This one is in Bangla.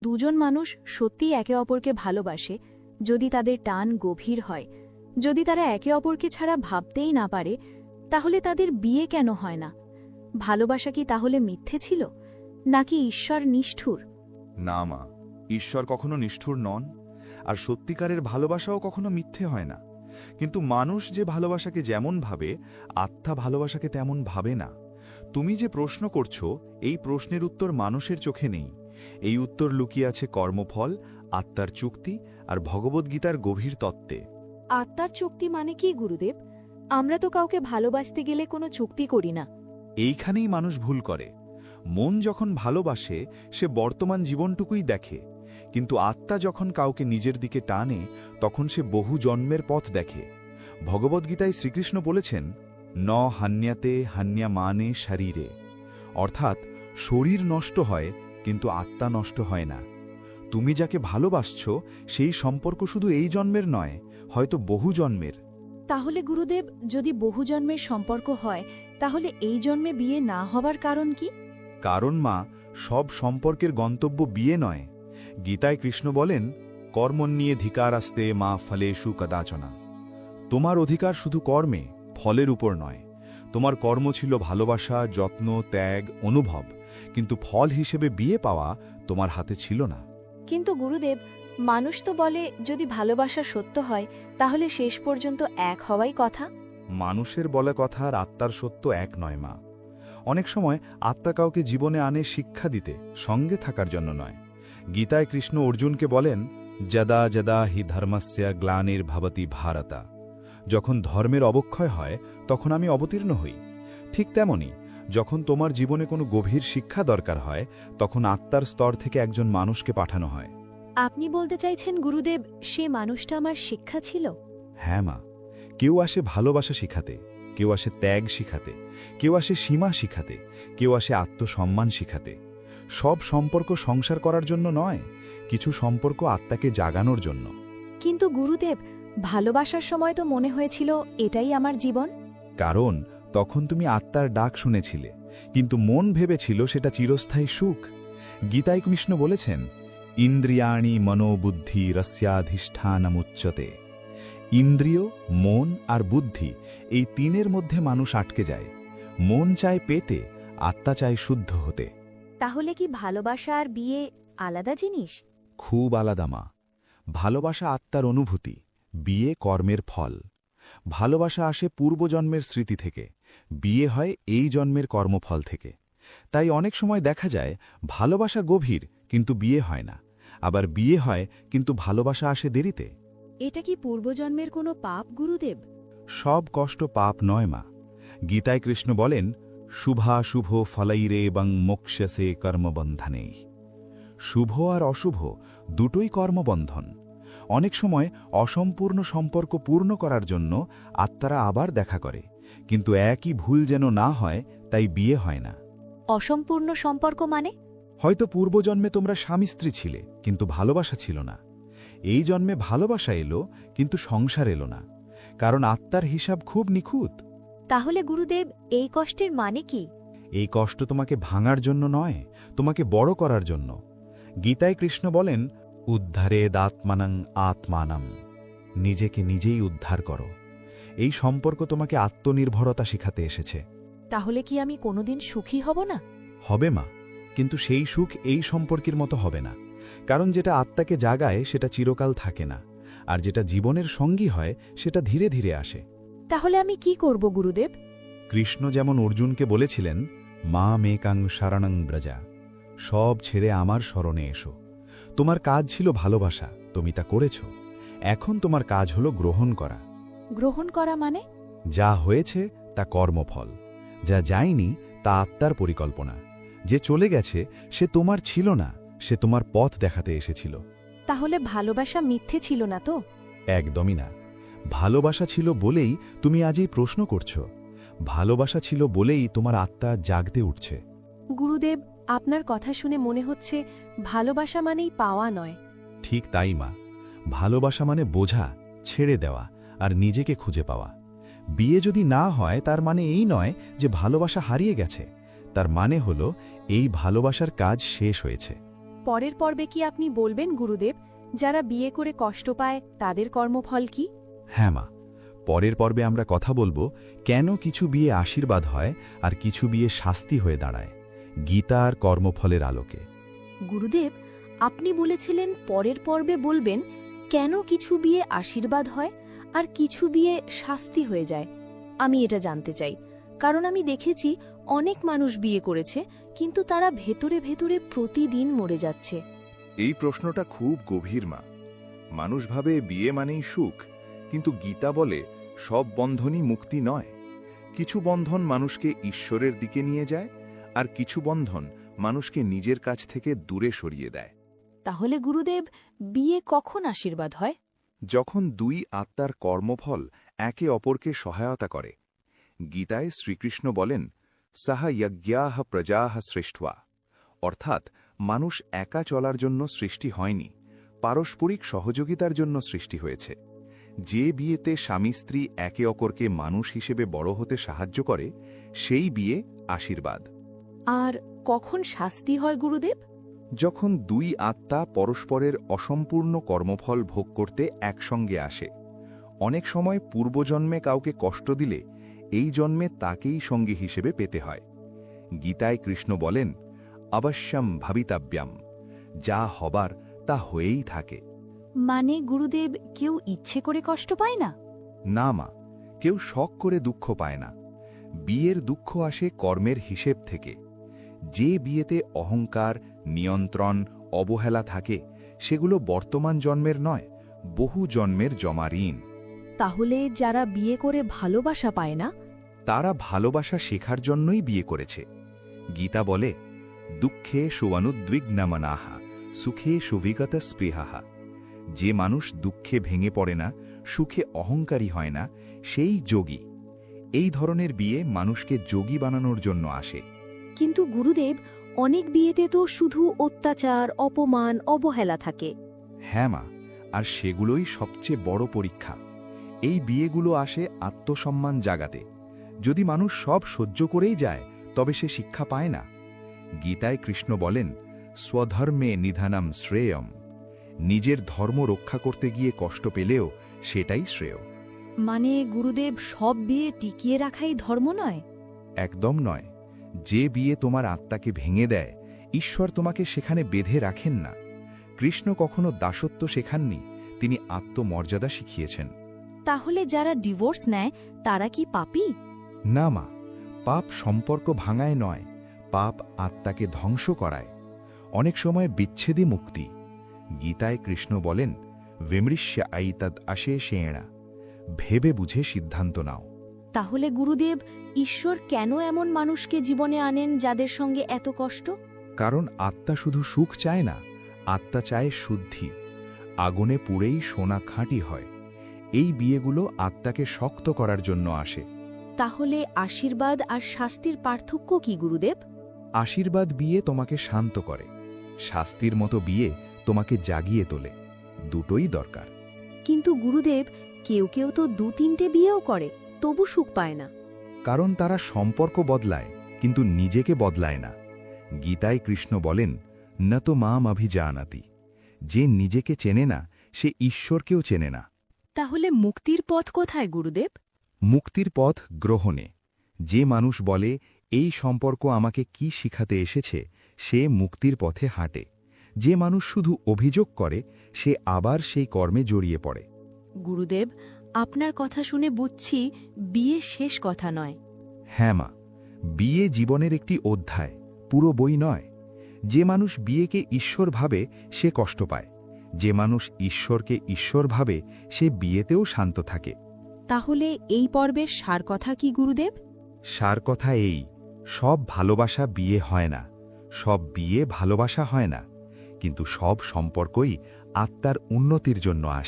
দুজন মানুষ সত্যিই একে অপরকে ভালোবাসে যদি তাদের টান গভীর হয়, যদি তারা একে অপরকে ছাড়া ভাবতেই না পারে, তাহলে তাদের বিয়ে কেন হয় না? ভালোবাসা কি তাহলে মিথ্যে ছিল, নাকি ঈশ্বর নিষ্ঠুর? না মা, ঈশ্বর কখনো নিষ্ঠুর নন, আর সত্যিকারের ভালোবাসাও কখনো মিথ্যে হয় না। কিন্তু মানুষ যে ভালোবাসাকে যেমন ভাবে, আত্মা ভালোবাসাকে তেমন ভাবে না। তুমি যে প্রশ্ন করছো, এই প্রশ্নের উত্তর মানুষের চোখে নেই। এই উত্তর লুকিয়ে আছে কর্মফল, আত্মার চুক্তি আর ভগবদ্গীতার গভীর তত্ত্বে। আত্মার চুক্তি মানে কি গুরুদেব? আমরা তো কাউকে ভালোবাসতে গেলে কোনো চুক্তি করি না। এইখানেই মানুষ ভুল করে। মন যখন ভালোবাসে, সে বর্তমান জীবনটুকুই দেখে, কিন্তু আত্মা যখন কাউকে নিজের দিকে টানে, তখন সে বহু জন্মের পথ দেখে। ভগবদ্গীতায় শ্রীকৃষ্ণ বলেছেন, ন হান্যাতে হান্যা মানে শরীরে, অর্থাৎ শরীর নষ্ট হয় কিন্তু আত্মা নষ্ট হয় না। তুমি যাকে ভালোবাসছ, সেই সম্পর্ক শুধু এই জন্মের নয়, হয়তো বহু জন্মের। তাহলে গুরুদেব, যদি বহু জন্মের সম্পর্ক হয়, তাহলে এই জন্মে বিয়ে না হবার কারণ কি? কারণ মা, সব সম্পর্কের গন্তব্য বিয়ে নয়। গীতায় কৃষ্ণ বলেন, কর্মণ্যেধিকারাস্তে মা ফলেষু কদাচনা। তোমার অধিকার শুধু কর্মে, ফলের উপর নয়। তোমার কর্ম ছিল ভালোবাসা, যত্ন, ত্যাগ, অনুভব, কিন্তু ফল হিসেবে বিয়ে পাওয়া তোমার হাতে ছিল না। কিন্তু গুরুদেব, মানুষ তো বলে যদি ভালোবাসা সত্য হয় তাহলে শেষ পর্যন্ত এক হওয়াই কথা। মানুষের বলা কথা আর আত্মার সত্য এক নয় মা। অনেক সময় আত্মা কাউকে জীবনে আনে শিক্ষা দিতে, সঙ্গে থাকার জন্য নয়। গীতায় কৃষ্ণ অর্জুনকে বলেন, যদা যদা হি ধর্মস্য গ্লানির্ভবতি ভারতা। যখন ধর্মের অবক্ষয় হয়, তখন আমি অবতীর্ণ হই। ঠিক তেমনি যখন তোমার জীবনে কোনো গভীর শিক্ষা দরকার হয়, তখন আত্মার স্তর থেকে একজন মানুষকে পাঠানো হয়। আপনি বলতে চাইছেন গুরুদেব, সে মানুষটা আমার শিক্ষা ছিল? হ্যাঁ মা, কেউ আসে ভালোবাসা শিখাতে, কেউ আসে ত্যাগ শিখাতে, কেউ আসে সীমা শিখাতে, কেউ আসে আত্মসম্মান শিখাতে। সব সম্পর্ক সংসার করার জন্য নয়, কিছু সম্পর্ক আত্মাকে জাগানোর জন্য। কিন্তু গুরুদেব, ভালোবাসার সময় তো মনে হয়েছিল এটাই আমার জীবন। কারণ তখন তুমি আত্মার ডাক শুনেছিলে, কিন্তু মন ভেবেছিল সেটা চিরস্থায়ী সুখ। গীতায় কৃষ্ণ বলেছেন, ইন্দ্রিয়াণি মনোবুদ্ধি রস্যাধিষ্ঠানমুচ্যতে। ইন্দ্রিয়, মন আর বুদ্ধি, এই তিনের মধ্যে মানুষ আটকে যায়। মন চায় পেতে, আত্মা চায় শুদ্ধ হতে। তাহলে কি ভালোবাসা আর বিয়ে আলাদা জিনিস? খুব আলাদা মা। ভালোবাসা আত্মার অনুভূতি, বিয়ে কর্মের ফল। ভালোবাসা আসে পূর্বজন্মের স্মৃতি থেকে, বিয়ে হয় এই জন্মের কর্মফল থেকে। তাই অনেক সময় দেখা যায় ভালোবাসা গভীর কিন্তু বিয়ে হয় না, আবার বিয়ে হয় কিন্তু ভালোবাসা আসে দেরিতে। এটা কি পূর্বজন্মের কোনো পাপ গুরুদেব? সব কষ্ট পাপ নয় মা। গীতায় কৃষ্ণ বলেন, শুভাশুভ ফলাইরে এবং মোক্ষসে কর্মবন্ধনেই। শুভ আর অশুভ দুটোই কর্মবন্ধন। অনেক সময় অসম্পূর্ণ সম্পর্ক পূর্ণ করার জন্য আত্মারা আবার দেখা করে, কিন্তু একই ভুল যেন না হয়, তাই বিয়ে হয় না। অসম্পূর্ণ সম্পর্ক মানে? হয়তো পূর্বজন্মে তোমরা স্বামী স্ত্রী ছিলে, কিন্তু ভালোবাসা ছিল না। এই জন্মে ভালোবাসা এলো, কিন্তু সংসার এলো না, কারণ আত্মার হিসাব খুব নিখুঁত। তাহলে গুরুদেব, এই কষ্টের মানে কি? এই কষ্ট তোমাকে ভাঙার জন্য নয়, তোমাকে বড় করার জন্য। গীতায় কৃষ্ণ বলেন, উদ্ধারে দাত্মানং আত্মানম। নিজেকে নিজেই উদ্ধার করো। এই সম্পর্ক তোমাকে আত্মনির্ভরতা শিখাতে এসেছে। তাহলে কি আমি কোনোদিন সুখী হব না? হবে মা, কিন্তু সেই সুখ এই সম্পর্কের মতো হবে না। কারণ যেটা আত্মাকে জাগায় সেটা চিরকাল থাকে না, আর যেটা জীবনের সঙ্গী হয় সেটা ধীরে ধীরে আসে। তাহলে আমি কি করব গুরুদেব? কৃষ্ণ যেমন অর্জুনকে বলেছিলেন, মা মেকাং শরণং ব্রজা, সব ছেড়ে আমার শরণে এসো। তোমার কাজ ছিল ভালোবাসা, তুমি তা করেছ। এখন তোমার কাজ হলো গ্রহণ করা। গ্রহণ করা মানে? যা হয়েছে তা কর্মফল, যা যায়নি তা আত্মার পরিকল্পনা। যে চলে গেছে সে তোমার ছিল না, সে তোমার পথ দেখাতে এসেছিল। তাহলে ভালোবাসা মিথ্যে ছিল না তো? একদমই না। ভালোবাসা ছিল বলেই তুমি আজ এই প্রশ্ন করছ। ভালোবাসা ছিল বলেই তোমার আত্মা জাগতে উঠছে। গুরুদেব, আপনার কথা শুনে মনে হচ্ছে ভালোবাসা মানেই পাওয়া নয়। ঠিক তাই মা। ভালোবাসা মানে বোঝা, ছেড়ে দেওয়া আর নিজেকে খুঁজে পাওয়া। বিয়ে যদি না হয় তার মানে এই নয় যে ভালোবাসা হারিয়ে গেছে, তার মানে হলো এই ভালোবাসার কাজ শেষ হয়েছে। পরের পর্বে কি আপনি বলবেন গুরুদেব, যারা বিয়ে করে কষ্ট পায় তাদের কর্মফল কি? হ্যাঁ মা, পরের পর্বে আমরা কথা বলবো কেন কিছু বিয়ে আশীর্বাদ হয় আর কিছু বিয়ে শাস্তি হয়ে দাঁড়ায়, গীতা আর কর্মফলের আলোকে। গুরুদেব, আপনি বলেছিলেন পরের পর্বে বলবেন কেন কিছু বিয়ে আশীর্বাদ হয় আর কিছু বিয়ে শাস্তি হয়ে যায়। আমি এটা জানতে চাই, কারণ আমি দেখেছি অনেক মানুষ বিয়ে করেছে কিন্তু তারা ভেতরে ভেতরে প্রতিদিন মরে যাচ্ছে। এই প্রশ্নটা খুব গভীর মা। মানুষ ভাবে বিয়ে মানেই সুখ, কিন্তু গীতা বলে সব বন্ধনই মুক্তি নয়। কিছু বন্ধন মানুষকে ঈশ্বরের দিকে নিয়ে যায়, আর কিছু বন্ধন মানুষকে নিজের কাছ থেকে দূরে সরিয়ে দেয়। তাহলে গুরুদেব, বিয়ে কখন আশীর্বাদ হয়? যখন দুই আত্মার কর্মফল একে অপরকে সহায়তা করে। গীতায় শ্রীকৃষ্ণ বলেন, সাহা যজ্ঞাহ প্রজাহ সৃষ্ট্বা, অর্থাৎ মানুষ একা চলার জন্য সৃষ্টি হয়নি, পারস্পরিক সহযোগিতার জন্য সৃষ্টি হয়েছে। যে বিয়েতে স্বামী স্ত্রী একে অপরকে মানুষ হিসেবে বড় হতে সাহায্য করে, সেই বিয়ে আশীর্বাদ। আর কখন শাস্তি হয় গুরুদেব? যখন দুই আত্মা পরস্পরের অসম্পূর্ণ কর্মফল ভোগ করতে একসঙ্গে আসে। অনেক সময় পূর্বজন্মে কাউকে কষ্ট দিলে এই জন্মে তাকেই সঙ্গী হিসেবে পেতে হয়। গীতায় কৃষ্ণ বলেন, অবশ্যম ভাবিতাব্যাম, যা হবার তা হয়েই থাকে। মানে গুরুদেব, কেউ ইচ্ছে করে কষ্ট পায় না? না মা, কেউ শখ করে দুঃখ পায় না। বিয়ের দুঃখ আসে কর্মের হিসেব থেকে। যে বিয়েতে অহংকার, নিয়ন্ত্রণ, অবহেলা থাকে, সেগুলো বর্তমান জন্মের নয়, বহু জন্মের জমা ঋণ। তাহলে যারা বিয়ে করে ভালোবাসা পায় না, তারা ভালোবাসা শেখার জন্যই বিয়ে করেছে। গীতা বলে, দুঃখে সুবনুদ্বিগ্নমনাহা, সুখে সুবিগত স্পৃহাহা। যে মানুষ দুঃখে ভেঙে পড়ে না, সুখে অহংকারী হয় না, সেই যোগী। এই ধরনের বিয়ে মানুষকে যোগী বানানোর জন্য আসে। কিন্তু গুরুদেব, অনেক বিয়েতে তো শুধু অত্যাচার, অপমান, অবহেলা থাকে। হ্যাঁ মা, আর সেগুলোই সবচেয়ে বড় পরীক্ষা। এই বিয়েগুলো আসে আত্মসম্মান জাগাতে। যদি মানুষ সব সহ্য করেই যায়, তবে সে শিক্ষা পায় না। গীতায় কৃষ্ণ বলেন, স্বধর্মে নিধানাম শ্রেয়ম। নিজের ধর্ম রক্ষা করতে গিয়ে কষ্ট পেলেও সেটাই শ্রেয়। মানে গুরুদেব, সব বিয়ে টিকিয়ে রাখাই ধর্ম নয়? একদম নয়। যে বিয়ে তোমার আত্মাকে ভেঙে দেয়, ঈশ্বর তোমাকে সেখানে বেঁধে রাখেন না। কৃষ্ণ কখনো দাসত্ব শেখাননি, তিনি আত্মমর্যাদা শিখিয়েছেন। তাহলে যারা ডিভোর্স নেয় তারা কি পাপী? না মা, পাপ সম্পর্ক ভাঙায় নয়, পাপ আত্মাকে ধ্বংস করায়। অনেক সময় বিচ্ছেদই মুক্তি। গীতায় কৃষ্ণ বলেন, বিমৃশ্য আইতদ আশেষেণা, ভেবে বুঝে সিদ্ধান্ত নাও। তাহলে গুরুদেব, ঈশ্বর কেন এমন মানুষকে জীবনে আনেন যাদের সঙ্গে এত কষ্ট? কারণ আত্মা শুধু সুখ চায় না, আত্মা চায় শুদ্ধি। আগুনে পুড়েই সোনা খাঁটি হয়। এই বিয়েগুলো আত্মাকে শক্ত করার জন্য আসে। তাহলে আশীর্বাদ আর শাস্তির পার্থক্য কি গুরুদেব? আশীর্বাদ বিয়ে তোমাকে শান্ত করে, শাস্তির মতো বিয়ে তোমাকে জাগিয়ে তোলে। দুটোই দরকার। কিন্তু গুরুদেব, কেউ কেউ তো 2-3টে বিয়েও করে, তবু সুখ পায় না। কারণ তারা সম্পর্ক বদলায়, কিন্তু নিজেকে বদলায় না। গীতায় কৃষ্ণ বলেন, ন তো মাম অভিজানাতি। যে নিজেকে চেনে না, সে ঈশ্বরকেও চেনে না। তাহলে মুক্তির পথ কোথায় গুরুদেব? মুক্তির পথ গ্রহণে। যে মানুষ বলে, এই সম্পর্ক আমাকে কি শিখাতে এসেছে, সে মুক্তির পথে হাঁটে। যে মানুষ শুধু অভিযোগ করে, সে আবার সেই কর্মে জড়িয়ে পড়ে। গুরুদেব, আপনার কথা শুনে বুঝছি বিয়ে শেষ কথা নয়। হ্যাঁ মা, বিয়ে জীবনের একটি অধ্যায়, পুরো বই নয়। যে মানুষ বিয়েকে ঈশ্বর ভাবে, সে কষ্ট পায়। যে মানুষ ঈশ্বরকে ঈশ্বর ভাবে, সে বিয়েতেও শান্ত থাকে। তাহলে এই পর্বের সার কথা কি গুরুদেব? সার কথা এই, সব ভালোবাসা বিয়ে হয় না, সব বিয়ে ভালোবাসা হয় না, কিন্তু সব সম্পর্কই আত্মার উন্নতির জন্য আসে।